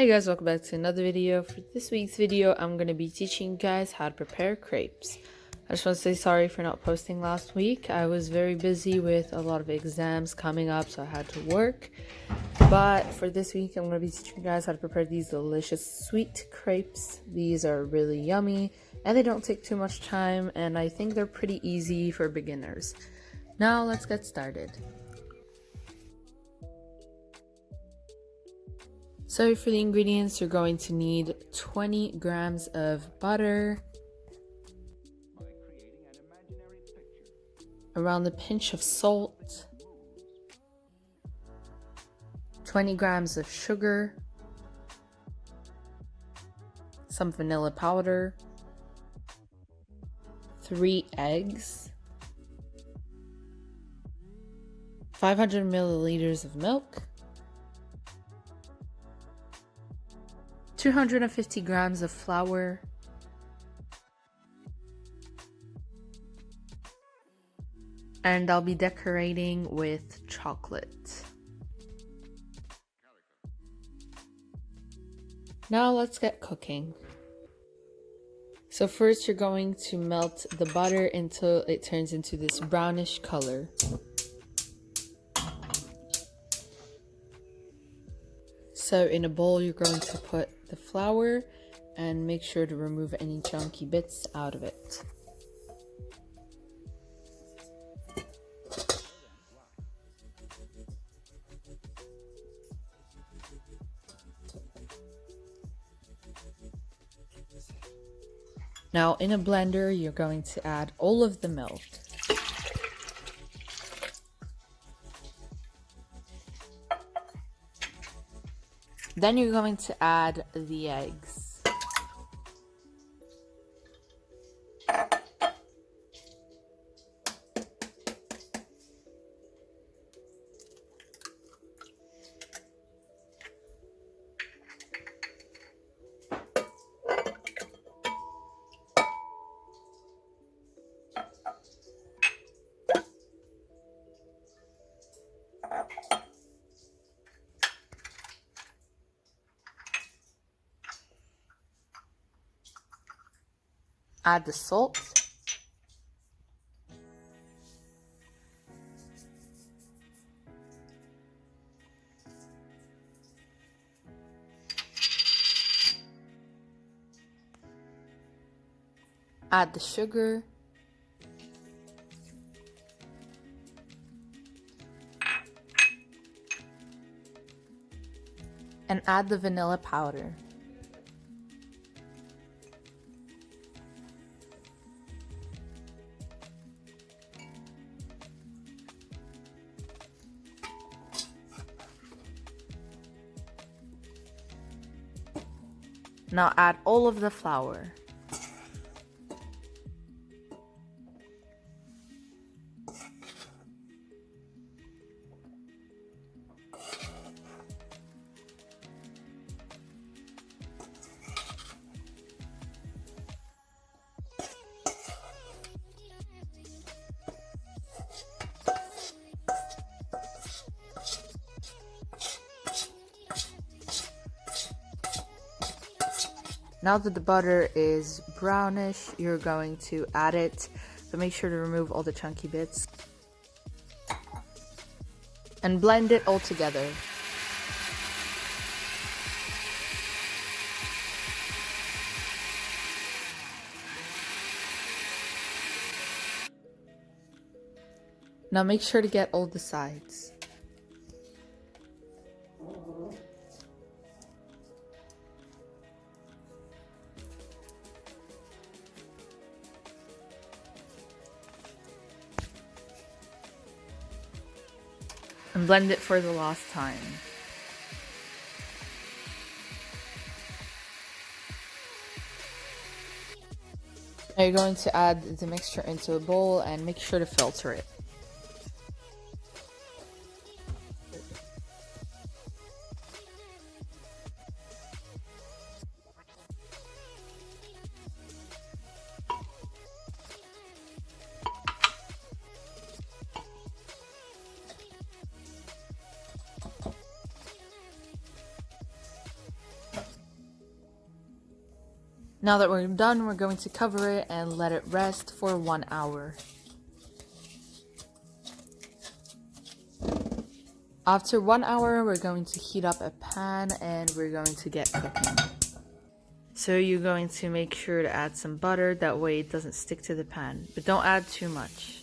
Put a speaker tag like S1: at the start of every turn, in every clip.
S1: Hey guys, welcome back to another video. For this week's video, I'm going to be teaching you guys how to prepare crepes. I just want to say sorry for not posting last week. I was very busy with a lot of exams coming up, so I had to work. But for this week, I'm going to be teaching you guys how to prepare these delicious sweet crepes. These are really yummy and they don't take too much time, and I think they're pretty easy for beginners. Now let's get started. So for the ingredients, you're going to need 20 grams of butter, around a pinch of salt, 20 grams of sugar, some vanilla powder, 3 eggs, 500 milliliters of milk, 250 grams of flour, and I'll be decorating with chocolate. Now let's get cooking. So first you're going to melt the butter until it turns into this brownish color. So in a bowl you're going to put the flour and make sure to remove any chunky bits out of it. Now in a blender you're going to add all of the milk. Then you're going to add the eggs. Add the salt. Add the sugar. And add the vanilla powder. Now add all of the flour. Now that the butter is brownish, you're going to add it, but make sure to remove all the chunky bits. And blend it all together. Now make sure to get all the sides. And blend it for the last time. Now you're going to add the mixture into a bowl and make sure to filter it. Now that we're done, we're going to cover it and let it rest for 1 hour. After 1 hour, we're going to heat up a pan and we're going to get cooking. So you're going to make sure to add some butter, that way it doesn't stick to the pan, but don't add too much.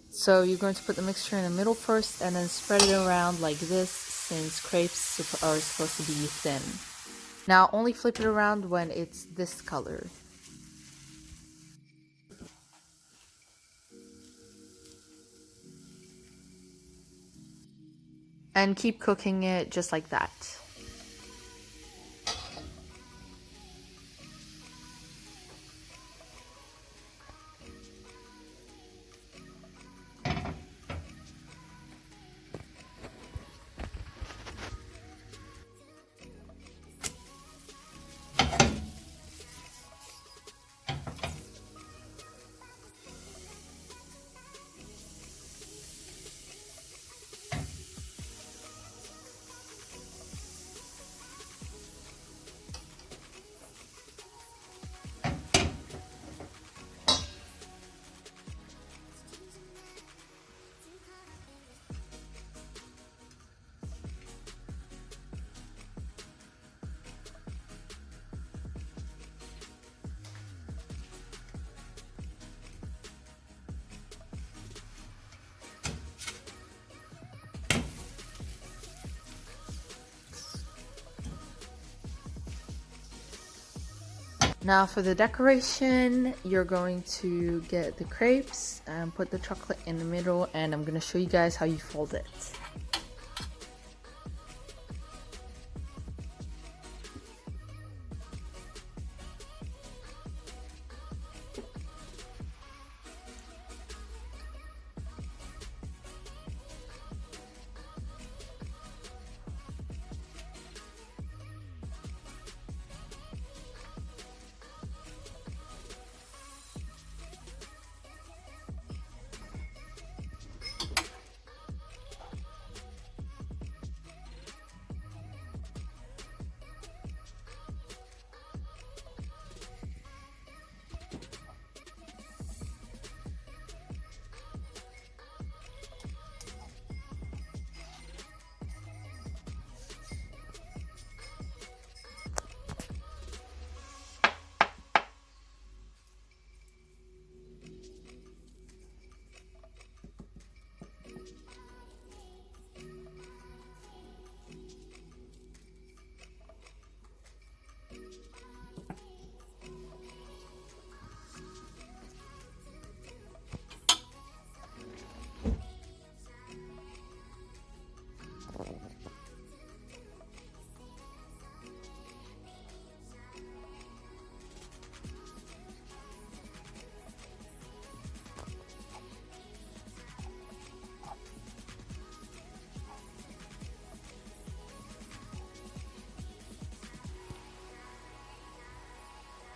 S1: So you're going to put the mixture in the middle first and then spread it around like this, since crepes are supposed to be thin. Now only flip it around when it's this color. And keep cooking it just like that. Now for the decoration, you're going to get the crepes and put the chocolate in the middle, and I'm going to show you guys how you fold it.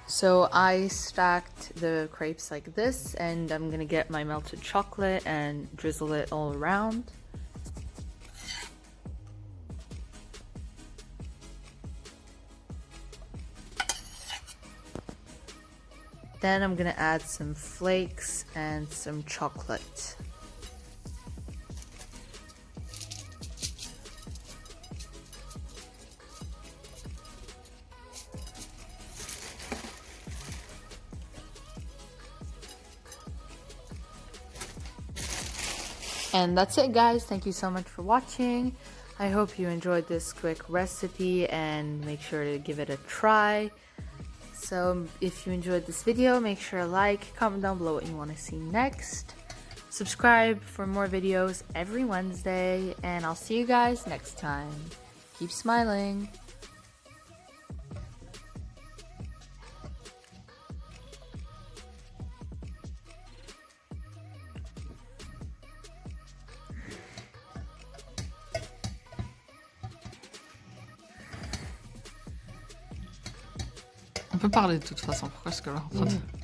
S1: So I stacked the crepes like this, and I'm gonna get my melted chocolate and drizzle it all around. Then I'm gonna add some flakes and some chocolate. And that's it, guys. Thank you so much for watching. I hope you enjoyed this quick recipe, and make sure to give it a try. So if you enjoyed this video, make sure to like, comment down below what you want to see next. Subscribe for more videos every Wednesday, and I'll see you guys next time. Keep smiling.
S2: On peut parler de toute façon, pourquoi est-ce que là en train de...